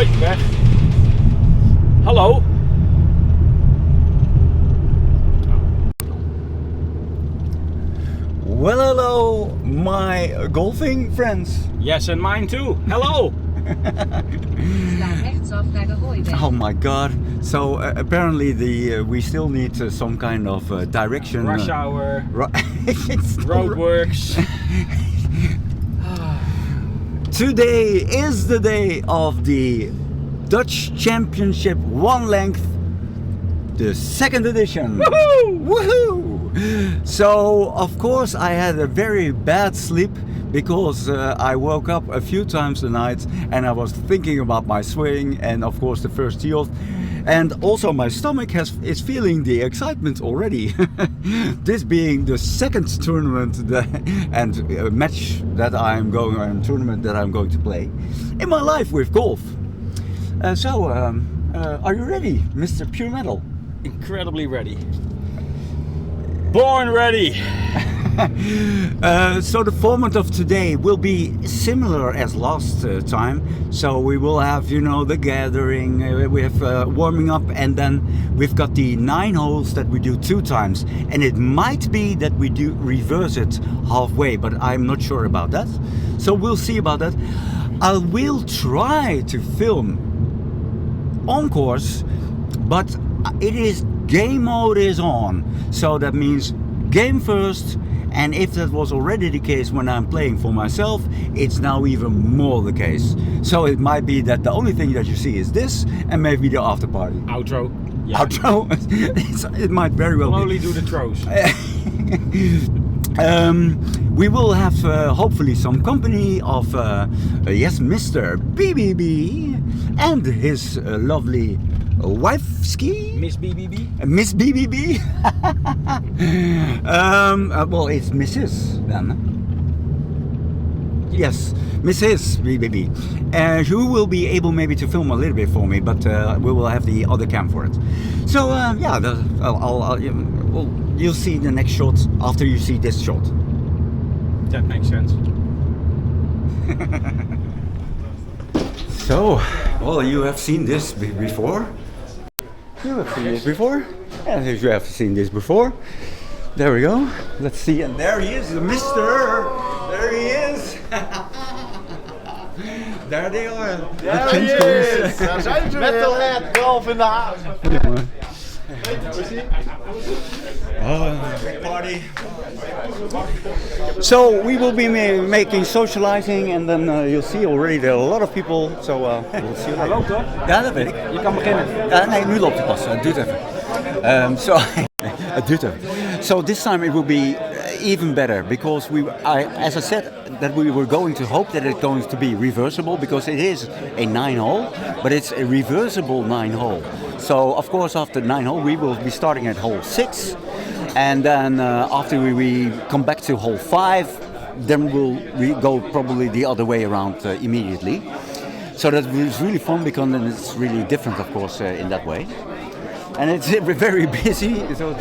Hoi, weg. Hallo. Well, hello, my golfing friends. Yes, and mine too. Hello. Oh my God! So apparently we still need some kind of direction. Rush hour. It's Roadworks. Today is the day of the Dutch Championship one length, the second edition. Woohoo! Woohoo! So of course I had a very bad sleep because I woke up a few times a night and I was thinking about my swing and of course the first tee off, and also my stomach is feeling the excitement already. This being the second tournament and match that I'm going on, tournament that I'm going to play in my life with golf. So are you ready, Mr. Pure Metal? Incredibly ready. Born ready. So the format of today will be similar as last time. So we will have, you know, the gathering, we have warming up, and then we've got the 9 holes that we do 2 times. And it might be that we do reverse it halfway, but I'm not sure about that. So we'll see about that. I will try to film on course, but it is game mode is on. So that means game first. And if that was already the case when I'm playing for myself, it's now even more the case. So it might be that the only thing that you see is this, and maybe the after party. Outro. Yeah. Outro. It might very well We'll only be. do the throws. We will have hopefully some company of yes, Mr. BBB and his lovely wife ski. Miss BBB. Miss BBB. Well, it's Mrs. then. Yes, Mrs. BBB. Who will be able maybe to film a little bit for me, but we will have the other cam for it. So yeah, you'll see the next shot after you see this shot. That makes sense. So, well, you have seen this before. You have seen this before? And you have seen this before. There we go. Let's see. And there he is, the mister. There he is. There they are. Daar hij is! Daar zijn ze weer! Metalhead, golf in de haven! Big party. So we will be making socializing, and then you'll see already there are a lot of people. So we'll see. Hij loopt toch? Ja, dat weet ik. Je kan beginnen. Nee, nu loopt hij pas. Het duurt even. Het duurt even. So this time it will be even better because as I said, that we were going to hope that it's going to be reversible because it is a 9-hole, but it's a reversible 9-hole. So of course after 9-hole we will be starting at hole 6, and then after we come back to hole 5, then we go probably the other way around immediately. So that was really fun because then it's really different, of course, in that way. And it's very busy, so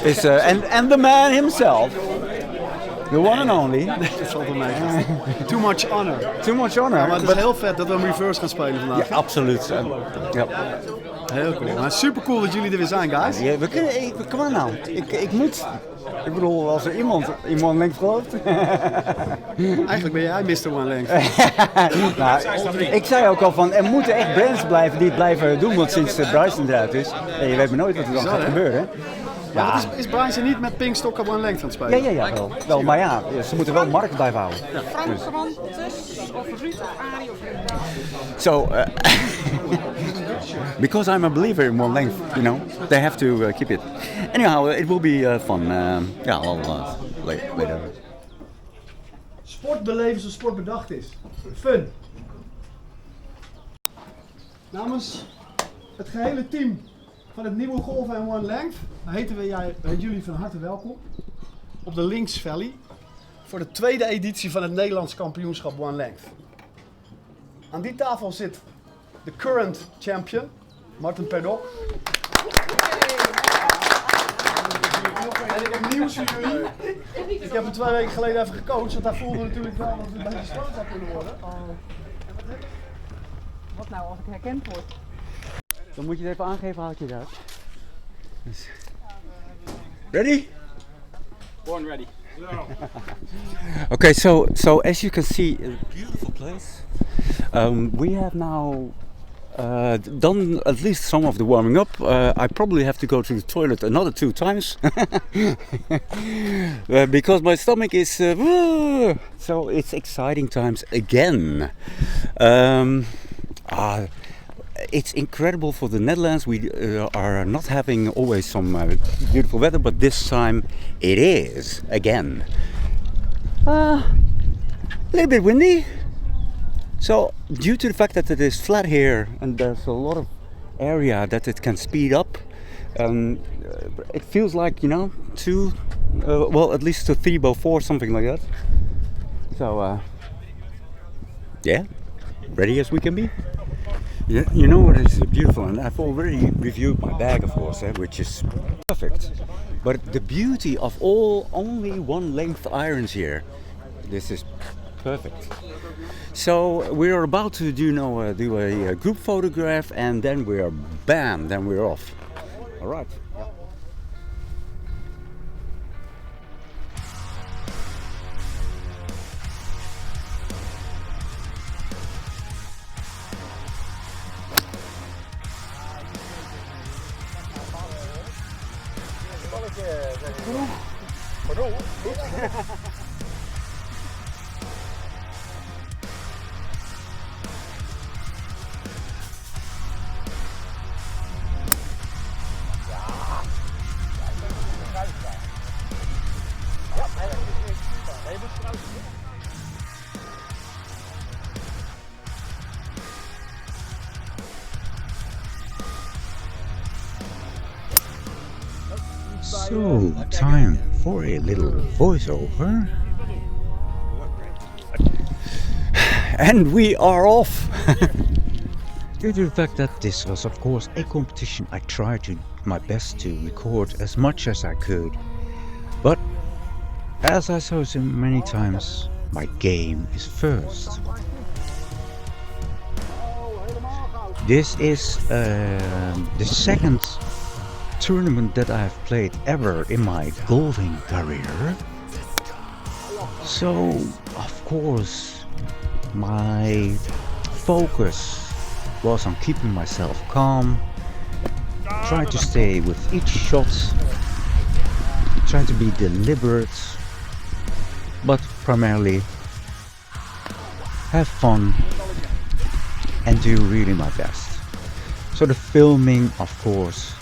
it's and the man himself, the one and only. Dat valt wel mee. Too much honor. Too much honor. Ja, maar het is heel vet dat we een reverse gaan spelen vandaag. Ja, absoluut. Ja. Heel cool. Maar super cool dat jullie er weer zijn, guys. Ja, we kunnen, kom maar nou. Ik moet. Ik bedoel, als er iemand in one length gelooft. Eigenlijk ben jij Mr. One Length. Nou, ik zei ook al van, er moeten echt brands blijven die het blijven doen, want sinds Bryson eruit is. Je weet maar nooit wat er dan gaat gebeuren. Ja. Is Bryson niet met Pinkstock op One Length aan het spelen? Ja, wel. Maar ja, ze moeten wel markt blijven houden. Ja. Frank Brantes of Ruud of Arie of... So, because I'm a believer in one length, you know, they have to keep it. Anyhow, it will be fun. Yeah, I'll later. Sport beleven zoals sport bedacht is. Fun. Namens het gehele team van het nieuwe golven en One Length heten jullie van harte welkom op de Links Valley voor de tweede editie van het Nederlands kampioenschap One Length. Aan die tafel zit de current champion, Martin Perdok. En ik heb nieuws voor jullie. Ik heb hem 2 weken geleden even gecoacht, want daar voelde natuurlijk wel dat het een beetje spannend zou kunnen worden. Wat nou als ik herkend word? Dan moet je het even aangeven, haal ik je eruit. Dus. Ready? Born ready. Okay, so as you can see, a beautiful place. We have now done at least some of the warming up. I probably have to go to the toilet another 2 times because my stomach is. So it's exciting times again. It's incredible for the Netherlands. We are not having always some beautiful weather, but this time it is again. A little bit windy. So due to the fact that it is flat here and there's a lot of area that it can speed up, it feels like, you know, well, at least to 3/4, something like that. So yeah, ready as we can be. Yeah, you know what is beautiful, and I've already reviewed my bag, of course, which is perfect. But the beauty of only 1-length irons here, this is perfect. So we're about to do a group photograph, and then we're off. All right. So, time for a little voiceover. And we are off! Due to the fact that this was, of course, a competition, I tried my best to record as much as I could. But, as I saw so many times, my game is first. This is the second tournament that I have played ever in my golfing career. So, of course, my focus was on keeping myself calm, try to stay with each shot, try to be deliberate, but primarily have fun and do really my best. So the filming, of course,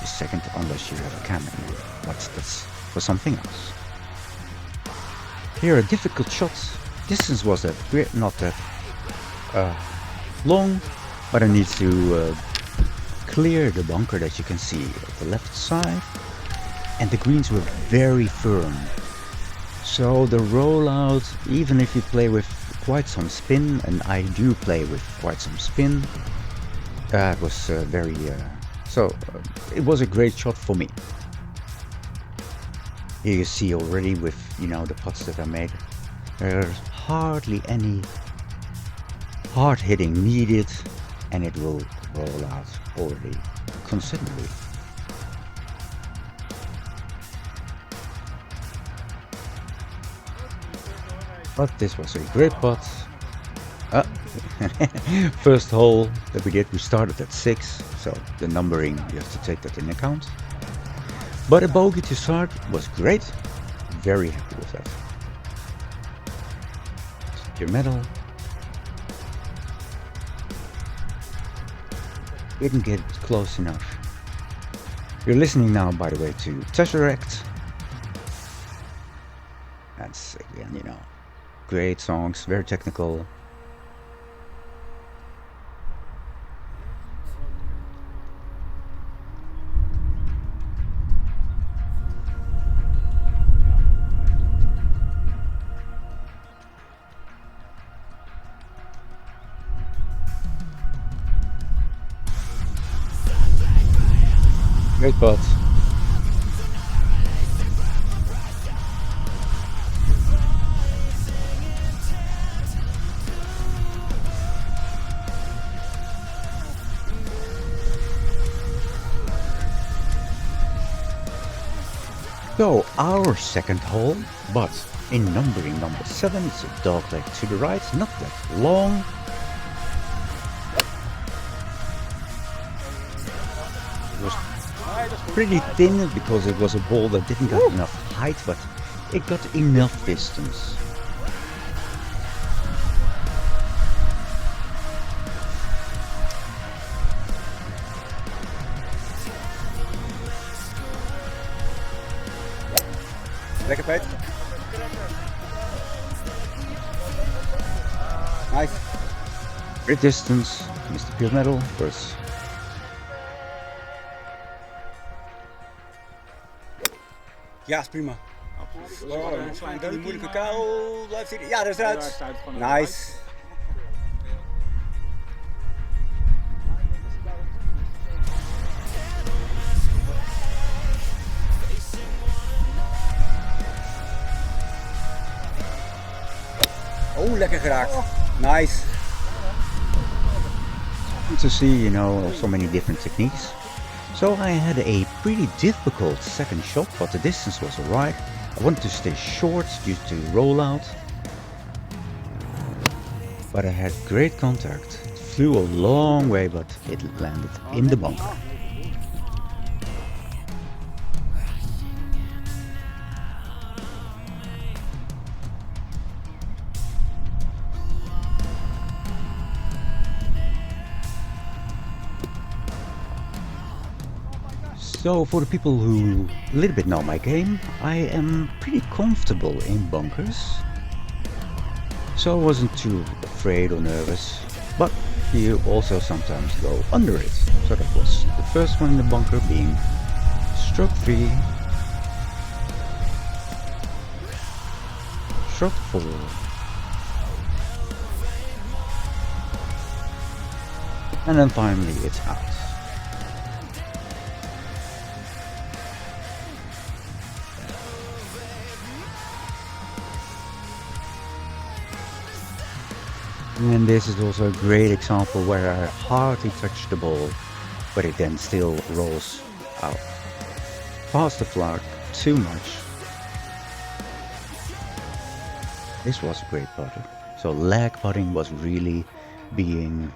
is second unless you have a camera. That's for something else. Here a difficult shot. Distance was not that long, but I need to clear the bunker that you can see at the left side, and the greens were very firm. So the rollout, even if you play with quite some spin, and I do play with quite some spin, it was it was a great shot for me. Here you see already with, you know, the putts that I made, there's hardly any hard hitting needed, and it will roll out already considerably. But this was a great putt. First hole that we did, we started at 6, so the numbering, you have to take that in account. But a bogey to start was great. Very happy with that. Take your medal. Didn't get close enough. You're listening now, by the way, to Tesseract. That's, again, you know, great songs, very technical. Great putt. So our second hole, but in numbering number 7, it's a dogleg to the right, not that long. It was pretty thin because it was a ball that didn't get enough height, but it got enough distance. Lekker Pete. Nice. Great distance, Mr. Field Medal first. Ja, is prima. Oh, die moeilijke kuil. Blijft hij? Ja, dat is eruit. Nice. Oh, lekker geraakt. Nice. To see, so many different techniques. So I had a pretty difficult second shot, but the distance was alright. I wanted to stay short due to rollout, but I had great contact. It flew a long way, but it landed in the bunker. So for the people who a little bit know my game, I am pretty comfortable in bunkers. So I wasn't too afraid or nervous, but you also sometimes go under it. So that was the first one in the bunker, being stroke 3, stroke 4, and then finally it's out. And this is also a great example where I hardly touch the ball, but it then still rolls out. Past the flag too much. This was a great putter. So lag putting was really being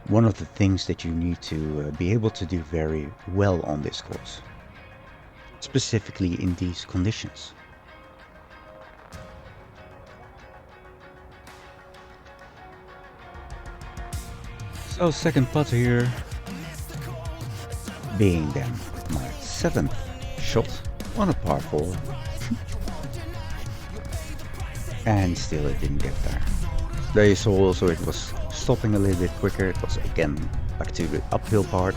one of the things that you need to be able to do very well on this course. Specifically in these conditions. So second putt here, being then my 7th shot on a par 4. And still it didn't get there. There you saw also it was stopping a little bit quicker. It was again back to the uphill part.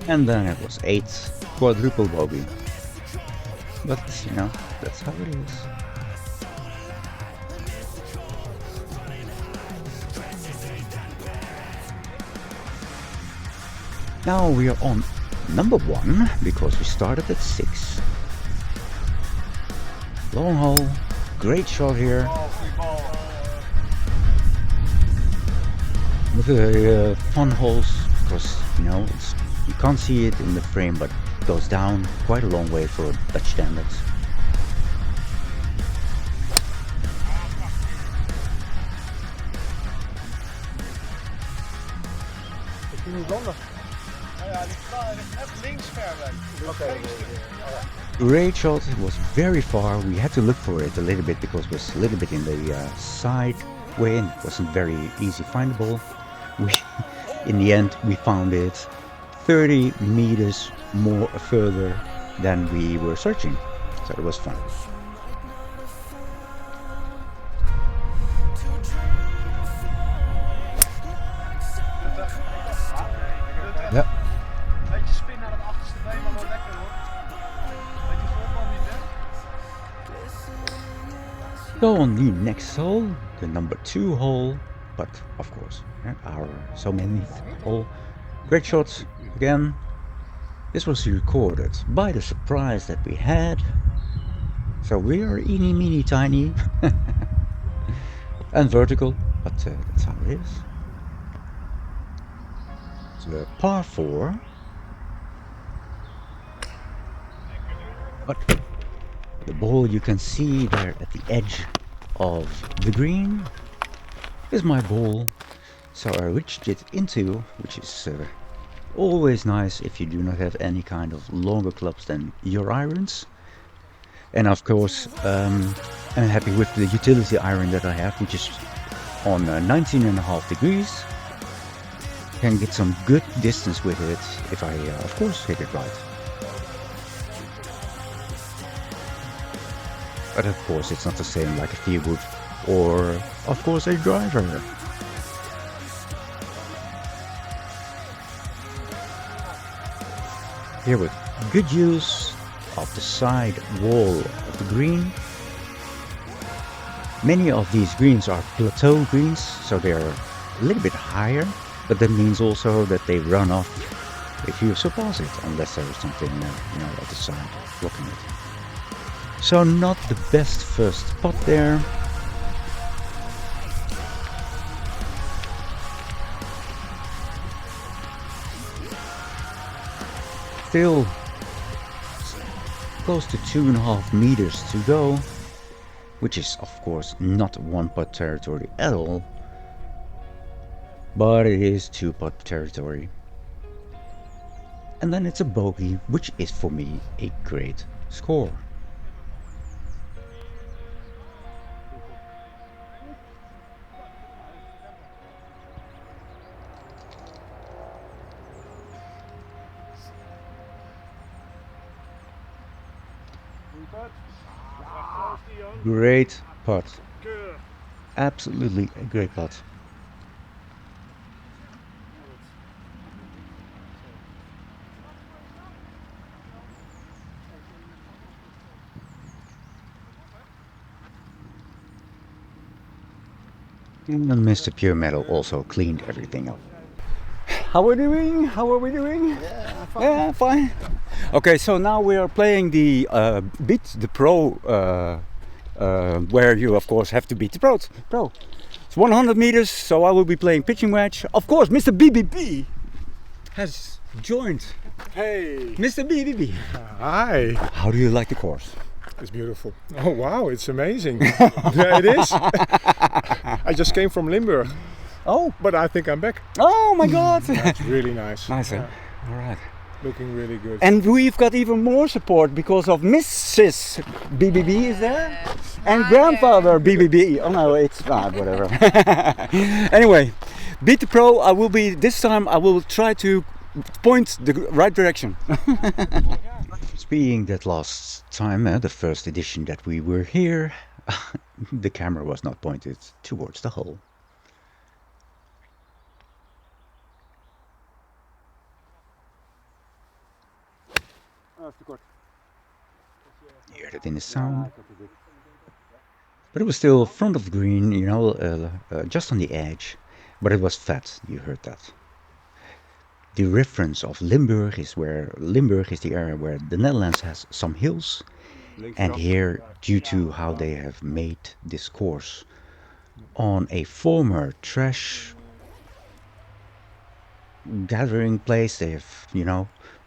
And then it was 8, quadruple bogey. But, that's how it is. Now we are on number 1, because we started at 6. Long hole, great shot here. With the fun holes, because, you can't see it in the frame, but goes down quite a long way for Dutch standards. Great shot, it was very far. We had to look for it a little bit because it was a little bit in the side way and it wasn't very easy findable. In the end we found it 30 meters more further than we were searching, so it was fun. Ja. Beetje spin naar het achterste been, maar wel lekker hoor. Beetje voorkant niet hè. So on the next hole, the number 2 hole, but of course our so many hole. Great shots again. This was recorded by the surprise that we had. So we are eeny meeny tiny and vertical. but that's how it is. It's a par 4. But the ball you can see there at the edge of the green is my ball. So I reached it into, which is always nice if you do not have any kind of longer clubs than your irons. And of course, I'm happy with the utility iron that I have, which is on 19.5 degrees. Can get some good distance with it if I, of course, hit it right. But of course, it's not the same like a feelwood or, of course, a driver. Here with good use of the side wall of the green. Many of these greens are plateau greens, so they're a little bit higher, but that means also that they run off if you surpass it, unless there is something at the side blocking it. So not the best first spot there. Still close to 2.5 meters to go, which is of course not one putt territory at all, but it is 2 putt territory. And then it's a bogey, which is for me a great score. Great putt. Absolutely a great putt. And Mr. Pure Metal also cleaned everything up. How are we doing? How are we doing? Yeah, fine. Yeah, fine. Okay, so now we are playing the beat the pro, where you of course have to beat the pro. It's 100 meters, so I will be playing pitching wedge. Of course, Mr. BBB has joined. Hey! Mr. BBB, Hi! how do you like the course? It's beautiful. Oh wow, it's amazing. Yeah, it is. I just came from Limburg, Oh, but I think I'm back. oh my God! It's really nice. Nice, eh? Yeah, All right. looking really good. And we've got even more support because of Mrs. BBB is there, and grandfather BBB. Oh no, it's whatever. Anyway, beat the pro. I will be this time. I will try to point the right direction. Being that last time, the first edition that we were here, the camera was not pointed towards the hole. You heard it in the sound. But it was still front of the green, just on the edge. But it was fat, you heard that. The reference of Limburg is the area where the Netherlands has some hills. And here, due to how they have made this course on a former trash gathering place, they have,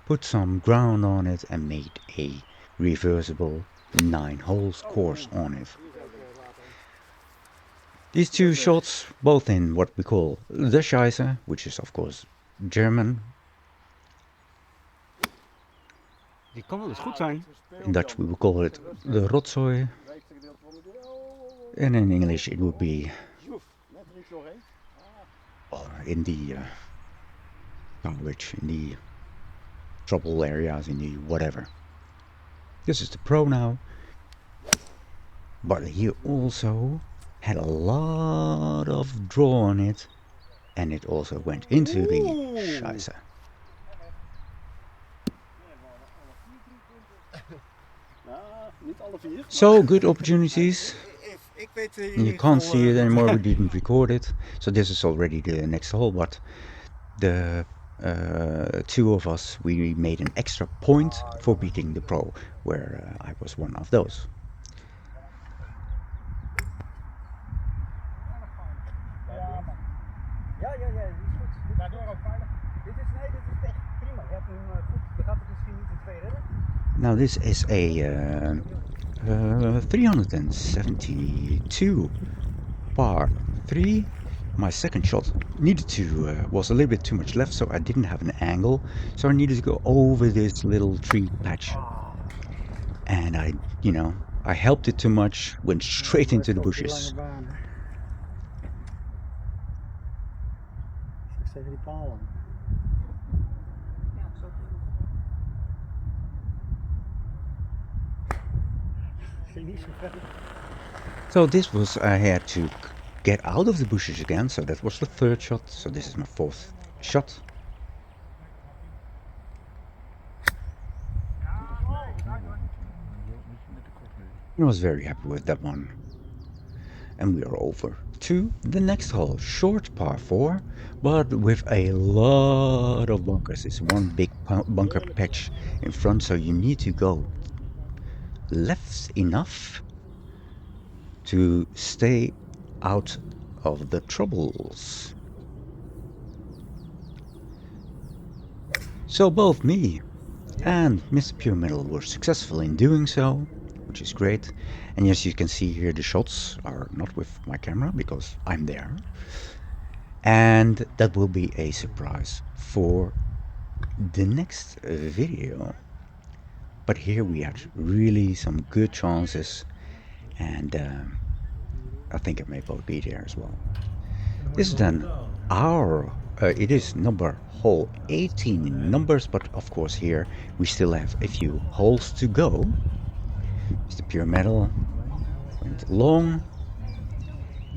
put some ground on it and made a reversible 9 holes course on it. These 2 shots, both in what we call the Scheisse, which is of course German. Die kan wel eens goed zijn. In Dutch we will call it the rotzooi. And in English it would be in the garbage, in the trouble areas, in the whatever. This is the pro now. But he also had a lot of draw on it. And it also went into the Scheisse. So good opportunities. You can't see it anymore, we didn't record it. So this is already the next hole, but the 2 of us, we made an extra point for beating the pro, where I was one of those. Now this is a 372 par 3. My second shot needed to was a little bit too much left, so I didn't have an angle, so I needed to go over this little tree patch. And I helped it too much, went straight into the bushes. Tegen die paal aan. Ja, zo Ging niet zo ver. So this was, I had to get out of the bushes again, so that was the third shot. So this is my fourth shot. I was very happy with that one. And we are over to the next hole, short par 4, but with a lot of bunkers. It's one big bunker patch in front, so you need to go left enough to stay out of the troubles. So both me and Mr. Pure Metal were successful in doing so, which is great. And as you can see here, the shots are not with my camera because I'm there. And that will be a surprise for the next video. But here we had really some good chances, and I think I may both be there as well. This is then our, it is number hole 18 in numbers, but of course here we still have a few holes to go. Mr. Pure Metal went long,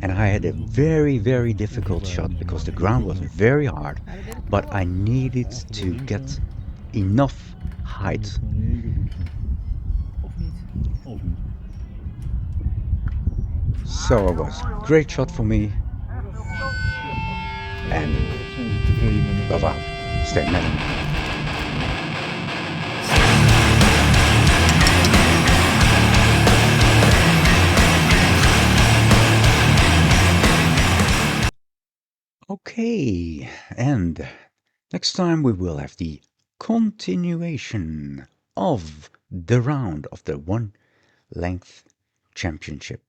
and I had a very, very difficult shot because the ground was very hard, but I needed to get enough height. So it was a great shot for me, and love out, stay metal. Okay, and next time we will have the continuation of the round of the one length championship.